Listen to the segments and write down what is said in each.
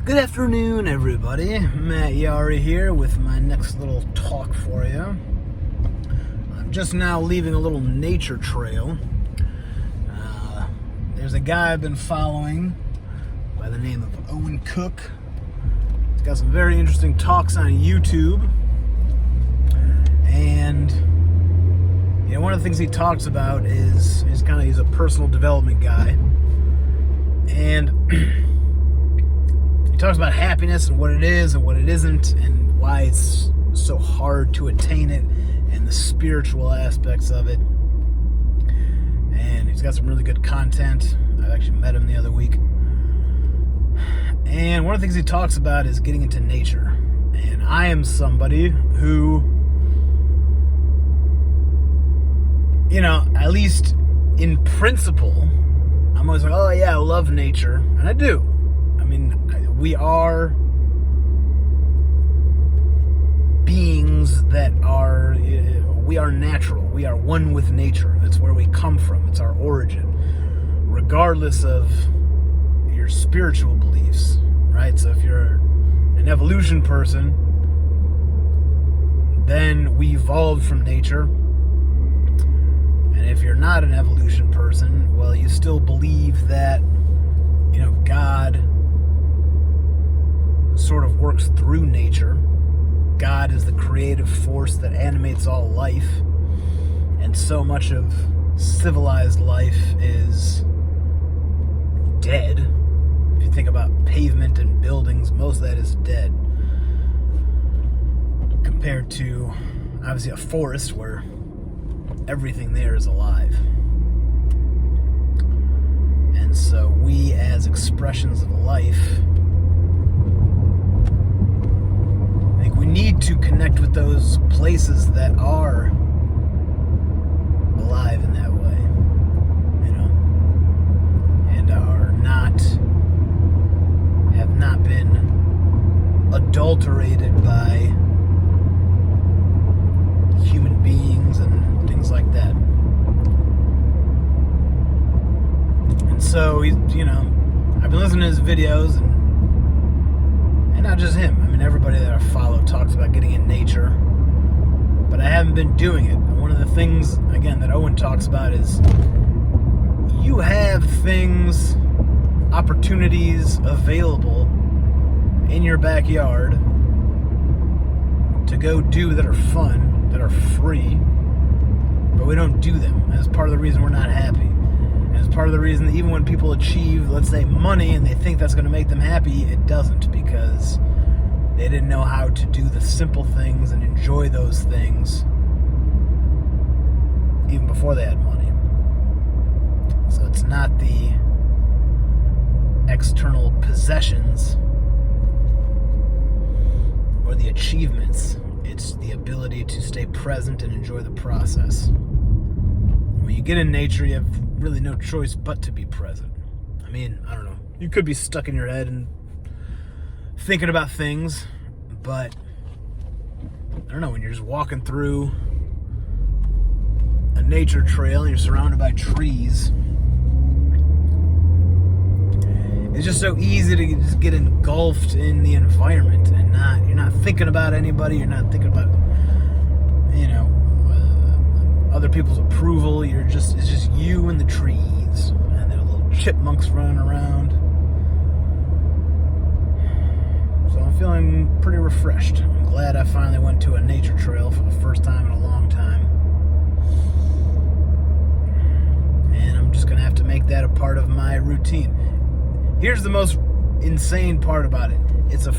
Good afternoon, everybody. Matt Yari here with my next little talk for you. I'm just now leaving a little nature trail. There's a guy I've been following by the name of Owen Cook. He's got some very interesting talks on YouTube. And one of the things he talks about is he's a personal development guy. And he talks about happiness and what it is and what it isn't and why it's so hard to attain it and the spiritual aspects of it. And he's got some really good content. I actually met him the other week. And one of the things he talks about is getting into nature. And I am somebody who, at least in principle, I'm always like, oh yeah, I love nature. And I do. I mean, we are beings that we are natural. We are one with nature. That's where we come from. It's our origin. Regardless of your spiritual beliefs, right? So if you're an evolution person, then we evolved from nature. And if you're not an evolution person, well, you still believe that, God sort of works through nature. God is the creative force that animates all life. And so much of civilized life is dead. If you think about pavement and buildings, most of that is dead. Compared to, obviously, a forest where everything there is alive. And so we, as expressions of life, I think we need to connect with those places that are alive in that way, and have not been adulterated by human beings and things like that. And so I've been listening to his videos, and not just him. I mean, everybody that I follow talks about getting in nature, but I haven't been doing it. And one of the things, again, that Owen talks about is you have things, opportunities available in your backyard to go do that are fun, that are free, but we don't do them. And it's part of the reason we're not happy. And it's part of the reason that even when people achieve, let's say, money, and they think that's going to make them happy, it doesn't, because they didn't know how to do the simple things and enjoy those things even before they had money. So it's not the external possessions or the achievements. It's the ability to stay present and enjoy the process. When you get in nature, you have really no choice but to be present. I mean, I don't know. You could be stuck in your head and thinking about things, but I don't know, when you're just walking through a nature trail and you're surrounded by trees, it's just so easy to just get engulfed in the environment and you're not thinking about anybody, you're not thinking about other people's approval. It's just you and the trees, and there are little chipmunks running around. So I'm feeling pretty refreshed. I'm glad I finally went to a nature trail for the first time in a long time. And I'm just going to have to make that a part of my routine. Here's the most insane part about it. It's a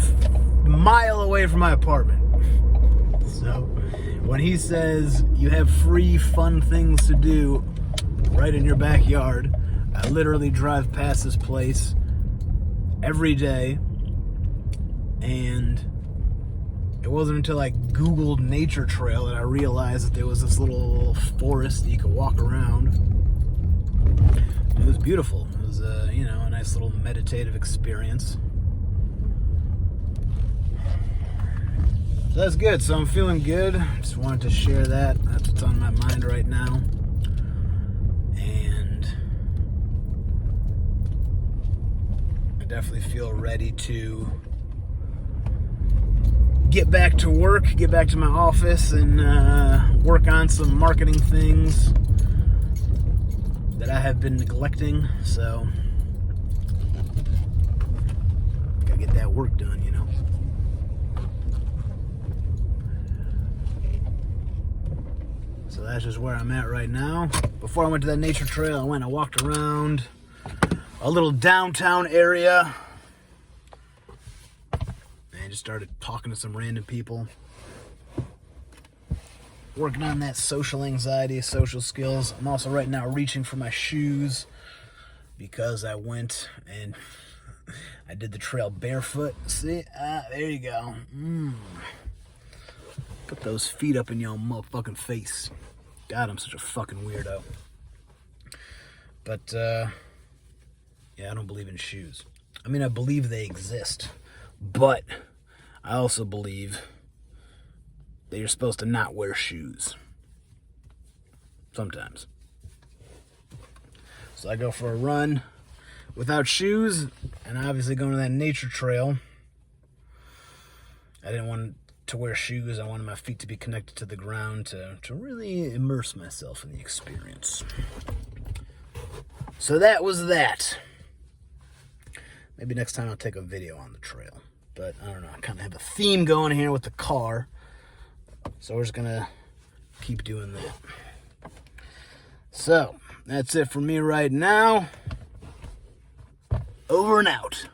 mile away from my apartment. So when he says you have free, fun things to do right in your backyard, I literally drive past this place every day. And it wasn't until I Googled nature trail that I realized that there was this little forest that you could walk around. It was beautiful. It was a nice little meditative experience. So that's good. So I'm feeling good. Just wanted to share that. That's what's on my mind right now. And definitely feel ready to get back to work, get back to my office, and work on some marketing things that I have been neglecting. So, gotta get that work done, you know. So that's just where I'm at right now. Before I went to that nature trail, I walked around a little downtown area and just started talking to some random people. Working on that social anxiety, social skills. I'm also right now reaching for my shoes because I went and I did the trail barefoot. See? There you go. Put those feet up in your motherfucking face. God, I'm such a fucking weirdo. But, yeah, I don't believe in shoes. I mean, I believe they exist. But I also believe that you're supposed to not wear shoes. Sometimes. So I go for a run without shoes, and obviously going to that nature trail. I didn't want to wear shoes. I wanted my feet to be connected to the ground to really immerse myself in the experience. So that was that. Maybe next time I'll take a video on the trail. But I don't know. I kind of have a theme going here with the car. So we're just going to keep doing that. So that's it for me right now. Over and out.